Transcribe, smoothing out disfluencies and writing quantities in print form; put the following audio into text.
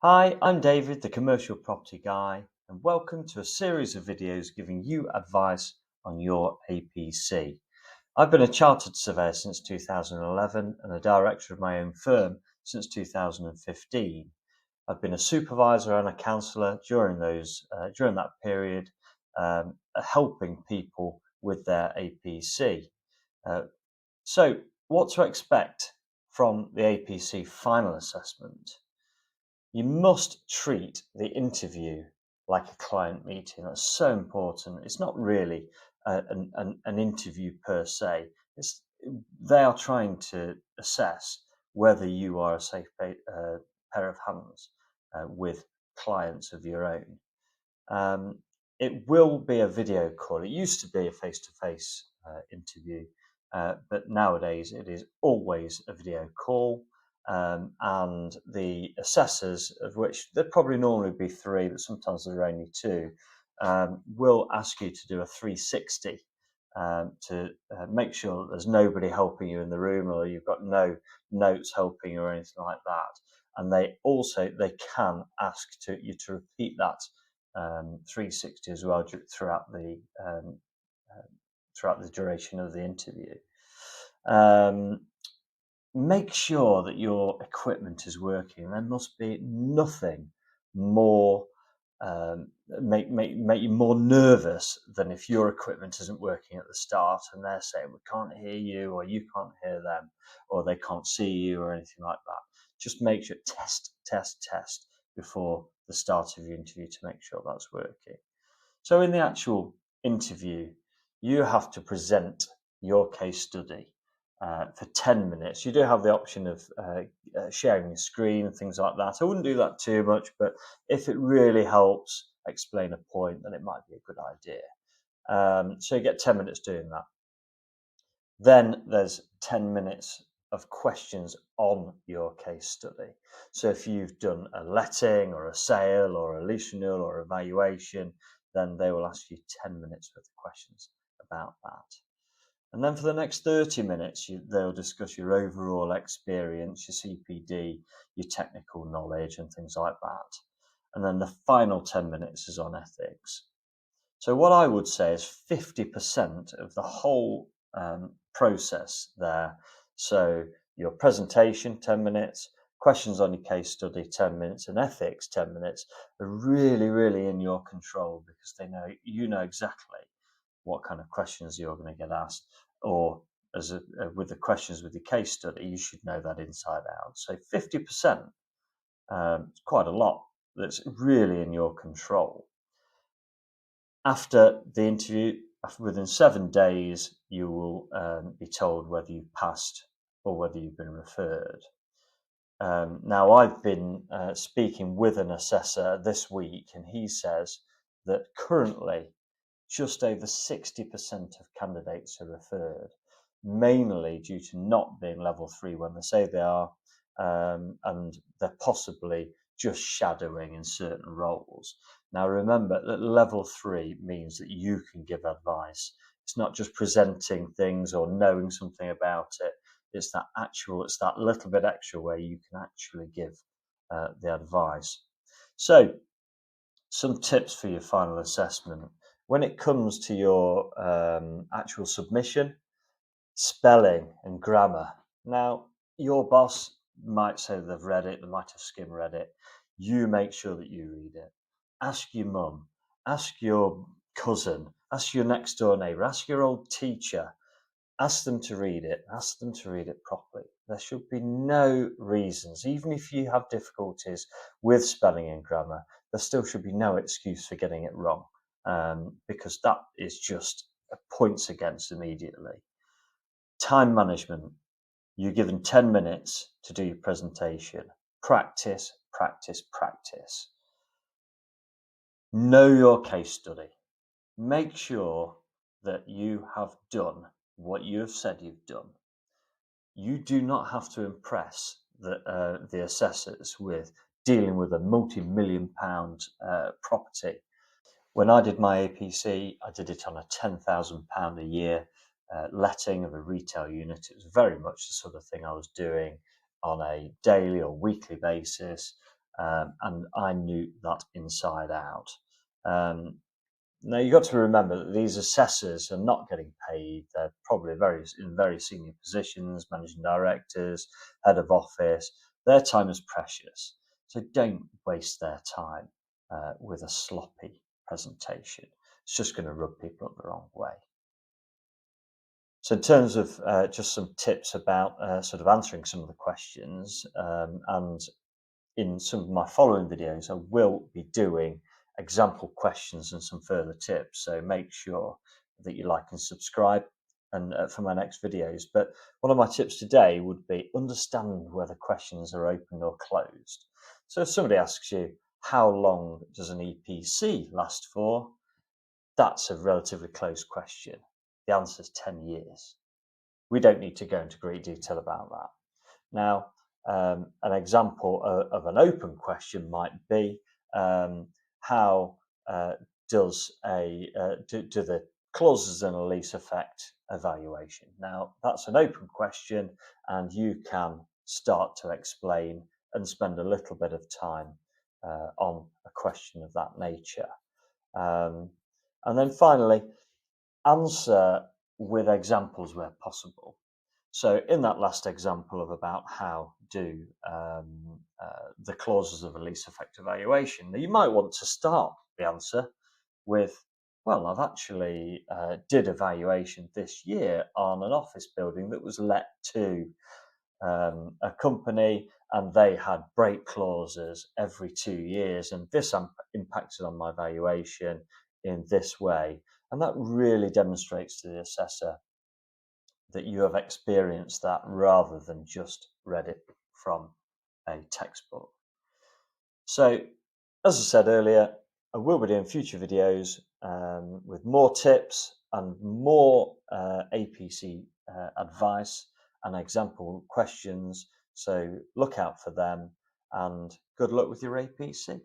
Hi, I'm David, the commercial property guy, and welcome to a series of videos giving you advice on your APC. I've been a chartered surveyor since 2011 and a director of my own firm since 2015. I've been a supervisor and a counsellor during that period, helping people with their APC. So, what to expect from the APC final assessment? You must treat the interview like a client meeting. That's so important. It's not really an interview per se. They are trying to assess whether you are a safe pair of hands with clients of your own. It will be a video call. It used to be a face-to-face interview, but nowadays it is always a video call. And the assessors, of which there probably normally be three, but sometimes there are only two, will ask you to do a 360 to make sure that there's nobody helping you in the room, or you've got no notes helping you or anything like that. And they can ask you to repeat that 360 as well throughout the duration of the interview. Make sure that your equipment is working. There must be nothing more make you more nervous than if your equipment isn't working at the start and they're saying we can't hear you, or you can't hear them, or they can't see you, or anything like that. Just make sure test before the start of your interview to make sure that's working. So in the actual interview, you have to present your case study for 10 minutes. You do have the option of sharing your screen and things like that. I wouldn't do that too much, but if it really helps explain a point, then it might be a good idea. So you get 10 minutes doing that. Then there's 10 minutes of questions on your case study. So if you've done a letting or a sale or a lease renewal or evaluation, then they will ask you 10 minutes worth of questions about that. And then for the next 30 minutes, they'll discuss your overall experience, your CPD, your technical knowledge and things like that. And then the final 10 minutes is on ethics. So what I would say is 50% of the whole process there. So your presentation, 10 minutes, questions on your case study, 10 minutes, and ethics, 10 minutes, are really, really in your control, because you know exactly what kind of questions you're going to get asked, or with the questions with your case study, you should know that inside out. So 50%, quite a lot that's really in your control. After the interview, within 7 days, you will be told whether you've passed or whether you've been referred. Now, I've been speaking with an assessor this week, and he says that currently just over 60% of candidates are referred, mainly due to not being level 3 when they say they are, and they're possibly just shadowing in certain roles. Now, remember that level 3 means that you can give advice. It's not just presenting things or knowing something about it. It's that little bit extra where you can actually give the advice. So, some tips for your final assessment. When it comes to your actual submission, spelling and grammar. Now, your boss might say they've read it, they might have skim read it. You make sure that you read it. Ask your mum, ask your cousin, ask your next door neighbour, ask your old teacher. Ask them to read it. Ask them to read it properly. There should be no reasons, even if you have difficulties with spelling and grammar, there still should be no excuse for getting it wrong, because that is just points against immediately. Time management. You're given 10 minutes to do your presentation. Practice, practice, practice. Know your case study. Make sure that you have done what you have said you've done. You do not have to impress the assessors with dealing with a multi-million pound property. When I did my APC, I did it on a £10,000 a year letting of a retail unit. It was very much the sort of thing I was doing on a daily or weekly basis. and I knew that inside out. Now you've got to remember that these assessors are not getting paid. They're probably in very senior positions, managing directors, head of office. Their time is precious, so don't waste their time with a sloppy presentation. It's just going to rub people up the wrong way. So in terms of just some tips about sort of answering some of the questions, and in some of my following videos, I will be doing example questions and some further tips. So make sure that you like and subscribe and for my next videos. But one of my tips today would be understand whether questions are open or closed. So if somebody asks you, how long does an EPC last for? That's a relatively closed question. The answer is 10 years. We don't need to go into great detail about that. Now, an example of an open question might be how do the clauses in a lease affect evaluation? Now, that's an open question, and you can start to explain and spend a little bit of time on a question of that nature. And then finally, answer with examples where possible. So in that last example of about how do the clauses of a lease affect evaluation, you might want to start the answer with, well, I've actually did evaluation this year on an office building that was let to a company, and they had break clauses every 2 years, and this impacted on my valuation in this way. And that really demonstrates to the assessor that you have experienced that rather than just read it from a textbook. So, as I said earlier, I will be doing future videos with more tips and more APC advice and example questions. So look out for them, and good luck with your APC.